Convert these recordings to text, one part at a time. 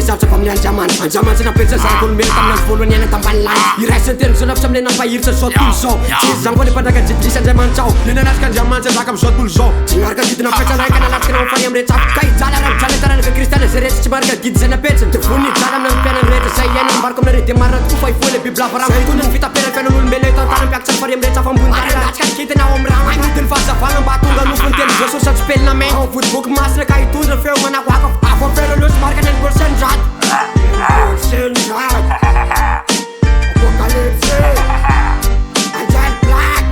isap sa pamilya anjaman sa napirsa sa akong miltam ng pulon niya ng tambalan Irasan din sunap sa mlin ng pahir sa shot pulso Chisang ko ni padagan jitli sa jaman chow Ninanas kan jaman sa sakam shot pulso Cingar ka dito na pechanay ka nalat ka ng panyam recap Kahit salaram chalitaran ka kristal sa res Chimar ka gidsa na pechan Tefunit salam ng penang rete sa iyan ang barkom na rete Marat kufay fule bibla parang Kunang vita pera fenonul melay tantarang piak sa pariam recap ang buntar Kan kita na omrang Din fasa fanang batong ganun funtel Joso sa spell na me Footbook mas na kahit tundra feo manak wakaf Ako pero lus marka ng percent rat Percent rat Apocalypse Anjan black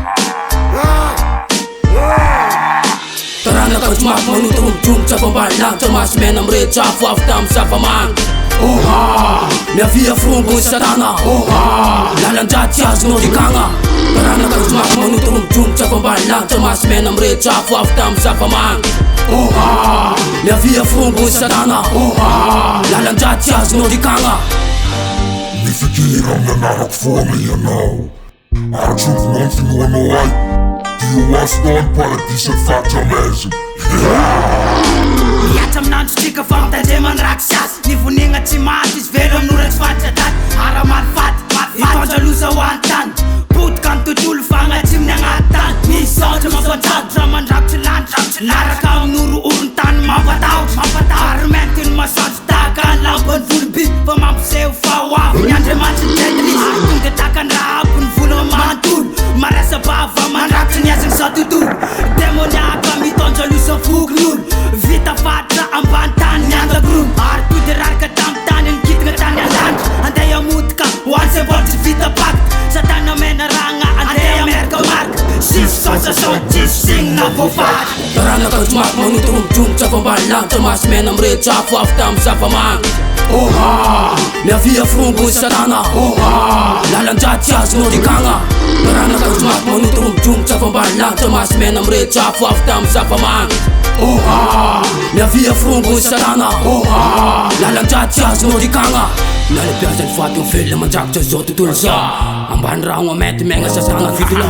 Tara na kajmak manutong jung sa pambalang Tamas menam recha fuaftam sa pamang Oha, mia via frungo sa tana Oha, lalanjat sias no di kanga Tara na kajmak manutong jung sa pambalang Tamas menam recha fuaftam sa pamang Oha, mia via frungo sa tana Oha, lalanjat sias no di kanga Ni fikir om den är och får mig att know Har du gjort någonting och nå aj Du var stånd paradiset fattar med sig Miatam nanjo tika famtademan raksas Nivuninga tsy matis velo amin'oratsy fatsatat Araman fat Ifandralosa ho antan Potika ny tontolo fagnatsimy agnaty-tany Misaotra mampatahotra mandrakotra lanitra Naraka amin'oro oron-tany mampatahotra Ary mainty ny masoandro tahaka ny lampany volomby Fa mampiseho fahoavy ny Andriamanitra ny tetelisy Ary tonga tahaka ny raha ampy ny vola manontolo Marasa bava mandrakotra ny azany sa tontolo Demoniaka mitondra losa fokon'olo Vita fatra ambany tany ny andagoro Ary tody raraka tamin'ny tany ny kitigna tany alandro Andeha amotika ho any zay mbola tsy vita pakta Satana mena ragna andeha merka marka Sisy sosasao tsisy signina voafaty Tara na kajmak manutong jung sa pambalang Tamas menam recha fuaftam sa pamang Oha, mia via frungo sa tana Oha, lalanjat sias no di kanga Tara na kajmak manutong jung sa pambalang Tamas menam recha fuaftam sa pamang Oha, mia via frungo sa tana Oha, lalanjat sias no di kanga Nalipiasan fatong film manjak sa zoto tulsa Amban raw nga meti menga sa sangan fitula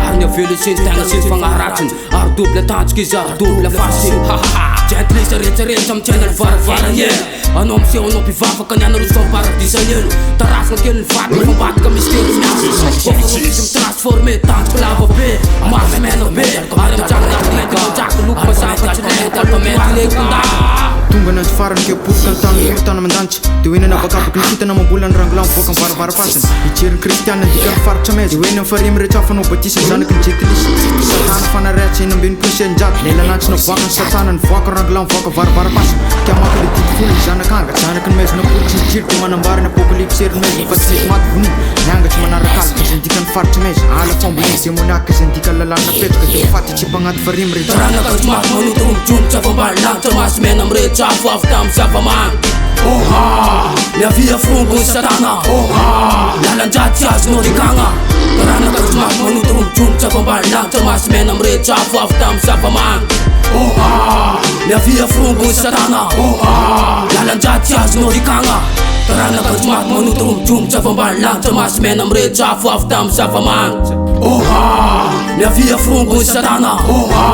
Arnya velo sins tenga sins pangaratsin Ar dubla tanskis ar dubla fasin Gently sa ret sam channel far yeah Ano om siya uno pivafa kanya narus kong paradisan yun Taras ng kilin fat kung bat ka mysterious Pofisum transforme tans palava be Mas meno be Aram jang na kumenta manjak tuluk pasay Kachinay talpa metileg kunda Tunga ng faran kaya putkan tanong Puta naman danch Diwin na napagkapag nakita na mabulan ranglang Bukang para-para-pasan Ichir Christian na di ka far sa mes Diwin ang farim rechafan o batisan Zanak ang jitilis Satana fanaret Sinang bin pusyan jat Nilanats na buwakan satanan Fuwaka ranglang Fuwaka para-para-pasan Kaya makalitit full Zanak hanggat Zanak ang mes na putsin Chir Tumanambar na apokalipsir mes Ipatsik matbuni Nyangat manarakal Kasi di kan far sa mes Ala pong bilis Yung muna kasi di ka lalang na pet Kasi fati chipangat farim rechafan Tara na kajmak manutong jung sa pambalang Tamas menam recha fuaftam sa pamang Oha, mia via frungo sa tana Oha, lalanjat sias no di kanga Tara na kajmak manutong jung sa pambalang Tamas menam recha fuaftam sa pamang Oha, mia via frungo sa tana Oha, lalanjat sias no di kanga Tara na kajmak manutong jung sa pambalang Tamas menam recha fuaftam sa pamang Oha, mia via frungo sa tana Oha,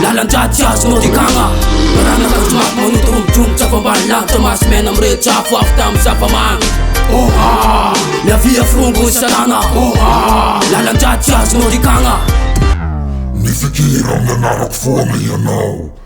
lalanjat sias no di kanga Tara na kajmak manutong jung sa pambalang Tamas menam recha fuaftam sa pamang Oha, mia via frungo sa tana Oha, lalanjat sias no di kanga Ni fikir om den är och får mig att know